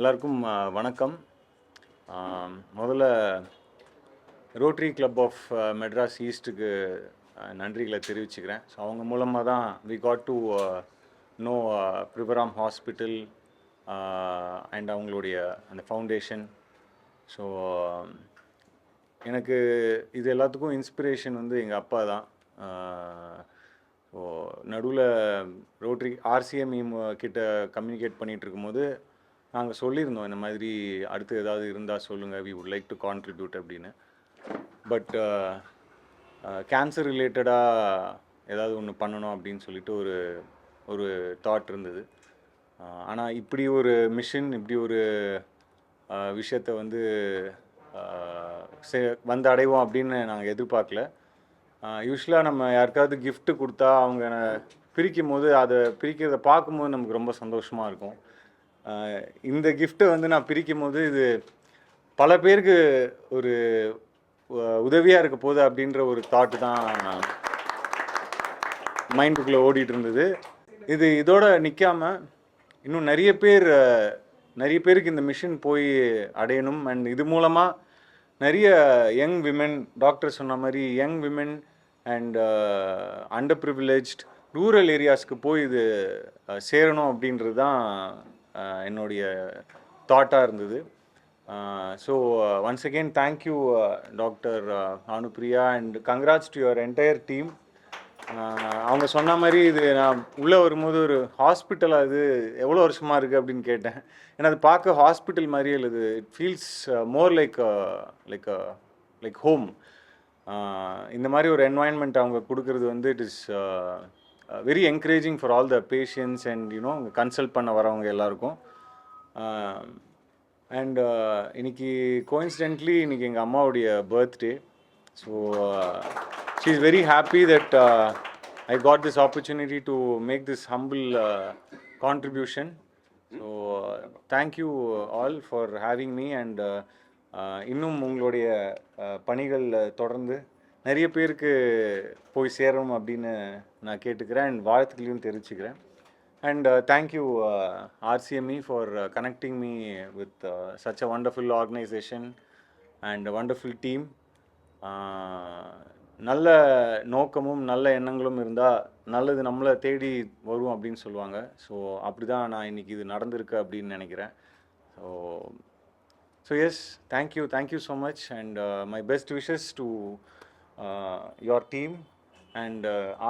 எல்லாருக்கும் வணக்கம். முதல்ல ரோட்டரி கிளப் ஆஃப் மெட்ராஸ் ஈஸ்ட்டுக்கு நன்றிகளை தெரிவிச்சுக்கிறேன். ஸோ அவங்க மூலமாக தான் வி காட் டு நோ பிரிவராம் ஹாஸ்பிட்டல் அண்ட் அவங்களுடைய அந்த ஃபவுண்டேஷன். ஸோ எனக்கு இது எல்லாத்துக்கும் இன்ஸ்பிரேஷன் வந்து எங்கள் அப்பா தான். ஸோ நடுவில் ரோட்டரி ஆர்சிஎம் கிட்ட கம்யூனிகேட் பண்ணிகிட்டு இருக்கும்போது நாங்கள் சொல்லியிருந்தோம், இந்த மாதிரி அடுத்து ஏதாவது இருந்தால் சொல்லுங்கள், we would like to contribute அப்படின்னு. பட் கேன்சர் ரிலேட்டடாக ஏதாவது ஒன்று பண்ணணும் அப்படின்னு சொல்லிட்டு ஒரு தாட் இருந்தது. ஆனால் இப்படி ஒரு மிஷன், இப்படி ஒரு விஷயத்தை வந்து வந்து அடைவோம் அப்படின்னு நாங்கள் எதிர்பார்க்கல. யூஸ்வலாக நம்ம யாருக்காவது கிஃப்ட்டு கொடுத்தா அவங்க பிரிக்கும் போது அதை பிரிக்கிறத பார்க்கும்போது நமக்கு ரொம்ப சந்தோஷமாக இருக்கும். இந்த கிஃப்ட்டை வந்து நான் பிரிக்கும் போது இது பல பேருக்கு ஒரு உதவியாக இருக்க போகுது அப்படின்ற ஒரு தாட்டு தான் மைண்டுக்குள்ளே ஓடிட்டு இருந்தது. இதோட நிற்காம இன்னும் நிறைய பேருக்கு இந்த மிஷன் போய் அடையணும். அண்ட் இது மூலமாக நிறைய யங் விமென், டாக்டர் சொன்ன மாதிரி young women and underprivileged rural ஏரியாஸ்க்கு போய் இது சேரணும் அப்படின்றது தான் என்னுடைய தாட்டாக இருந்தது. So once again thank you doctor Anupriya and congrats to your entire team. அவங்க சொன்ன மாதிரி இது நான் உள்ளே வரும்போது ஒரு ஹாஸ்பிட்டலாக இது எவ்வளோ வருஷமாக இருக்குது அப்படின்னு கேட்டேன். ஏன்னா அது பார்க்க ஹாஸ்பிட்டல் மாதிரியே இல்லை, it feels more like home. இந்த மாதிரி ஒரு என்வாயன்மெண்ட் அவங்க கொடுக்கறது வந்து it is very encouraging for all the patients and அவங்க கன்சல்ட் பண்ண வரவங்க எல்லாருக்கும். அண்ட் இன்னைக்கு கோயின்சிடென்ட்லி இன்னைக்கு எங்கள் அம்மாவுடைய birthday. So she is very happy that I got this opportunity to make this humble contribution. So thank you all for having me. And இன்னும் உங்களுடைய பணிகள் தொடர்ந்து நிறைய பேருக்கு போய் சேரணும் அப்படின்னு நான் கேட்டுக்கிறேன் அண்ட் வாழ்த்துக்களையும் தெரிவிச்சுக்கிறேன். And thank you RCME for connecting me with such a wonderful organization and a wonderful team. நல்ல நோக்கமும் நல்ல எண்ணங்களும் இருந்தால் நல்லது நம்மளை தேடி வரும் அப்படின்னு சொல்லுவாங்க. ஸோ அப்படி தான் நான் இன்றைக்கி இது நடந்திருக்கு அப்படின்னு நினைக்கிறேன். So yes, thank you so much and my best wishes to your team and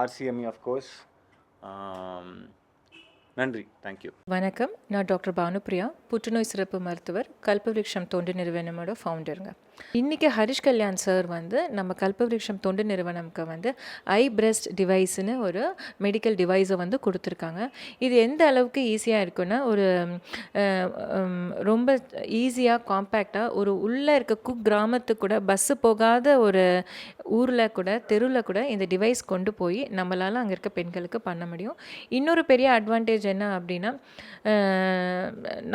RCME of course. நன்றி, தேங்க்யூ. வணக்கம், நான் டாக்டர் பானுப்ரியா, புற்றுநோய் சிறப்பு மருத்துவர், கல்பவிருக்ஷம் தொண்டு நிறுவனமோட ஃபவுண்டருங்க. இன்றைக்கி ஹரிஷ் கல்யாண் சார் வந்து நம்ம கல்பவிருக்ஷம் தொண்டு நிறுவனம்க்கு வந்து ஐபிரெஸ்ட் டிவைஸ்னு ஒரு மெடிக்கல் டிவைஸை வந்து கொடுத்துருக்காங்க. இது எந்த அளவுக்கு ஈஸியாக இருக்குன்னா, ஒரு ரொம்ப ஈஸியாக காம்பேக்டாக ஒரு உள்ளே இருக்க கிராமத்துக்கு கூட பஸ்ஸு போகாத ஒரு ஊரில் கூட தெருவில் கூட இந்த டிவைஸ் கொண்டு போய் நம்மளால் அங்கே இருக்க பெண்களுக்கு பண்ண முடியும். இன்னொரு பெரிய அட்வான்டேஜ் என்ன அப்படின்னா,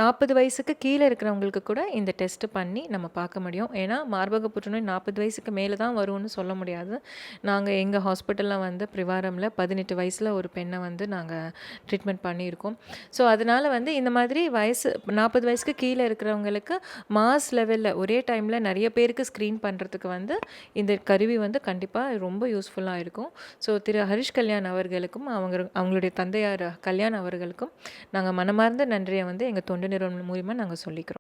40 வயசுக்கு கீழே இருக்கிறவங்களுக்கு கூட இந்த டெஸ்ட்டு பண்ணி நம்ம பார்க்க முடியும். ஏன்னா மார்பக புற்றுநோய் 40 வயசுக்கு மேலே தான் வரும்னு சொல்ல முடியாது. நாங்கள் எங்கள் ஹாஸ்பிட்டலில் வந்து பிரிவாரமில் 18 வயசில் ஒரு பெண்ணை வந்து நாங்கள் ட்ரீட்மெண்ட் பண்ணியிருக்கோம். ஸோ அதனால் வந்து இந்த மாதிரி 40 வயசுக்கு கீழே இருக்கிறவங்களுக்கு மாஸ் லெவலில் ஒரே டைமில் நிறைய பேருக்கு ஸ்க்ரீன் பண்ணுறதுக்கு வந்து இந்த கருவி வந்து கண்டிப்பாக ரொம்ப யூஸ்ஃபுல்லாக இருக்கும். ஸோ திரு ஹரிஷ் கல்யாண் அவர்களுக்கும் அவங்களுடைய தந்தையார் கல்யாண் அவர்களுக்கும் நாங்கள் மனமார்ந்த நன்றியை வந்து எங்கள் தொண்டு நிறுவனம் மூலிமா நாங்கள் சொல்லிக்கிறோம்.